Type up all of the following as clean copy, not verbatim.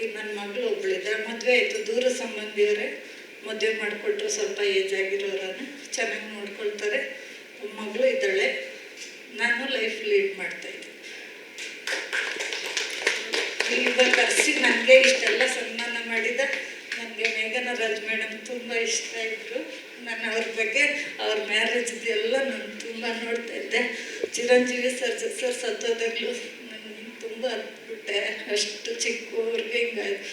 ಈಗ ನನ್ನ ಮಗಳು ಒಬ್ಳಿದ್ದಾಳೆ, ಮದುವೆ ಆಯಿತು, ದೂರ ಸಂಬಂಧಿಯವರೇ ಮದುವೆ ಮಾಡಿಕೊಟ್ರು, ಸ್ವಲ್ಪ ಏಜ್ ಆಗಿರೋರನ್ನು ಚೆನ್ನಾಗಿ ನೋಡ್ಕೊಳ್ತಾರೆ. ಮಗಳು ಇದ್ದಾಳೆ, ನಾನು ಲೈಫ್ ಲೀಡ್ ಮಾಡ್ತಾಯಿದ್ದೆ. ಇವಾಗ ಕರೆಸಿ ನನಗೆ ಇಷ್ಟೆಲ್ಲ ಸನ್ಮಾನ ಮಾಡಿದ ನನಗೆ ಮೇಘನ ರಾಜ್ ಮೇಡಮ್ ತುಂಬ ಇಷ್ಟ ಇದ್ದರು. ನಾನು ಅವ್ರ ಬಗ್ಗೆ ಅವ್ರ ಮ್ಯಾರೇಜ್ದು ಎಲ್ಲ ನಾನು ತುಂಬ ನೋಡ್ತಾ ಇದ್ದೆ. ಚಿರಂಜೀವಿ ಸರ್ ಸತ್ತೋದಾಗಲೂ ನಾನು ತುಂಬ ಅದ್ಬಿಟ್ಟೆ, ಅಷ್ಟು ಚಿಕ್ಕವ್ರಿಗೆ ಹಿಂಗಾಯ್ತು.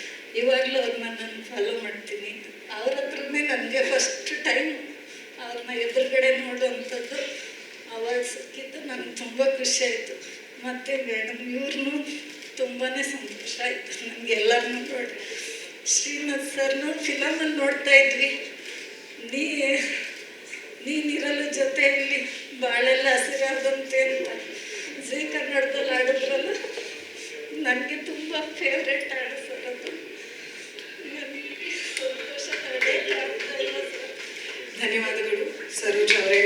ಇವಾಗಲೂ ಅವ್ರನ್ನ ನಾನು ಫಾಲೋ ಮಾಡ್ತೀನಿ. ಅವ್ರ ಹತ್ರನೇ ನನಗೆ ಫಸ್ಟ್ ಟೈಮ್ ಅವ್ರನ್ನ ಎದುರುಗಡೆ ನೋಡುವಂಥದ್ದು ಅವಾರ್ಡ್ ಸಿಕ್ಕಿದ್ದು ನನಗೆ ತುಂಬ ಖುಷಿ ಆಯಿತು. ಮತ್ತು ಮೇಡಮ್ ಇವ್ರನ್ನೂ ತುಂಬಾ ಸಂತೋಷ ಆಯಿತು ನನಗೆ. ಎಲ್ಲರನ್ನೂ ನೋಡಿ ಶ್ರೀನಾಥ್ ಸರ್ನು ಫಿಲಮಲ್ಲಿ ನೋಡ್ತಾ ಇದ್ವಿ, ನೀನಿರಲು ಜೊತೆಯಲ್ಲಿ ಬಾಳೆಲ್ಲ ಹಸಿರಾದಂತೆ ಅಂತ ಜೀ ಕನ್ನಡದಲ್ಲಿ ಆಡಿದ್ರಲ್ಲ, ನನಗೆ ತುಂಬ ಫೇವ್ರೆಟ್ ಹಾಡು ಸರ್ ಅದು. ನನಗೆ ಸಂತೋಷ ತಡೆಯೋಕ್ಕಾಗ್ತಾ ಇಲ್ಲ ಸರ್. ಧನ್ಯವಾದಗಳು ಸರೋಜ್ ಅವರೇ.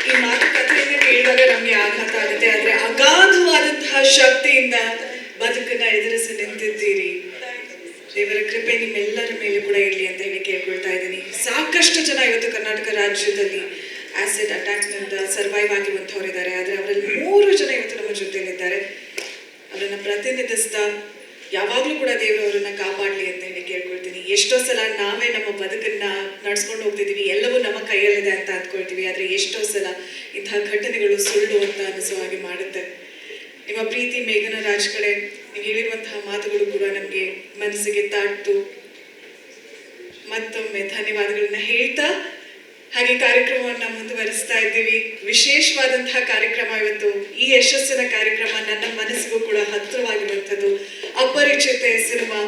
ಈ ಮಾತುಕತೆಯನ್ನು ಕೇಳಿದಾಗ ನಮಗೆ ಆಘಾತ ಆಗುತ್ತೆ, ಆದರೆ ಅಗಾಧವಾದಂತಹ ಶಕ್ತಿಯಿಂದ ಬದುಕನ್ನ ಎದುರಿಸಿ ನಿಂತಿದ್ದೀರಿ. ದೇವರ ಕೃಪೆ ನಿಮ್ಮೆಲ್ಲರ ಮೇಲೆ ಕೂಡ ಇರಲಿ ಅಂತ ಹೇಳಿ ಕೇಳ್ಕೊಳ್ತಾ ಇದ್ದೀನಿ. ಸಾಕಷ್ಟು ಜನ ಇವತ್ತು ಕರ್ನಾಟಕ ರಾಜ್ಯದಲ್ಲಿ ಆಸಿಡ್ ಅಟ್ಯಾಕ್ನಿಂದ ಸರ್ವೈವ್ ಆಗಿರುವಂಥವ್ರಿದ್ದಾರೆ, ಆದರೆ ಅವರಲ್ಲಿ 3 ಜನ ಇವತ್ತು ನಮ್ಮ ಜೊತೆಯಲ್ಲಿದ್ದಾರೆ. ಅವರನ್ನು ಪ್ರತಿನಿಧಿಸ್ತಾ ಯಾವಾಗಲೂ ಕೂಡ ದೇವರು ಅವರನ್ನ ಕಾಪಾಡಲಿ ಅಂತ ಹೇಳಿ ಕೇಳ್ಕೊಳ್ತೀನಿ. ಎಷ್ಟೋ ಸಲ ನಾವೇ ನಮ್ಮ ಬದುಕನ್ನ ನಡ್ಸ್ಕೊಂಡು ಹೋಗ್ತಿದ್ದೀವಿ, ಎಲ್ಲವೂ ನಮ್ಮ ಕೈಯಲ್ಲಿದೆ ಅಂತ ಅಂದ್ಕೊಳ್ತೀವಿ, ಆದರೆ ಎಷ್ಟೋ ಸಲ ಇಂತಹ ಘಟನೆಗಳು ಸುಳ್ಳು ಅಂತ ಅನಿಸೋ ಹಾಗೆ ಮಾಡುತ್ತೆ. ನಿಮ್ಮ ಪ್ರೀತಿ ಮೇಘನ ರಾಜ್ ಕಡೆ ನೀವು ಹೇಳಿರುವಂತಹ ಮಾತುಗಳು ಕೂಡ ನಮಗೆ ಮನಸ್ಸಿಗೆ ತಾಡ್ತು. ಮತ್ತೊಮ್ಮೆ ಧನ್ಯವಾದಗಳನ್ನ ಹೇಳ್ತಾ ಹಾಗೆ ಕಾರ್ಯಕ್ರಮವನ್ನು ಮುಂದುವರಿಸ್ತಾ ಇದ್ದೀವಿ. ವಿಶೇಷವಾದಂತಹ ಕಾರ್ಯಕ್ರಮ ಇವತ್ತು. ಈ ಯಶಸ್ಸಿನ ಕಾರ್ಯಕ್ರಮ ನನ್ನ ಮನಸ್ಸಿಗೂ ಕೂಡ ಹತ್ತಿರವಾಗಿರುವಂಥದ್ದು. ಅಪರಿಚಿತೆ ಸಿನಿಮಾ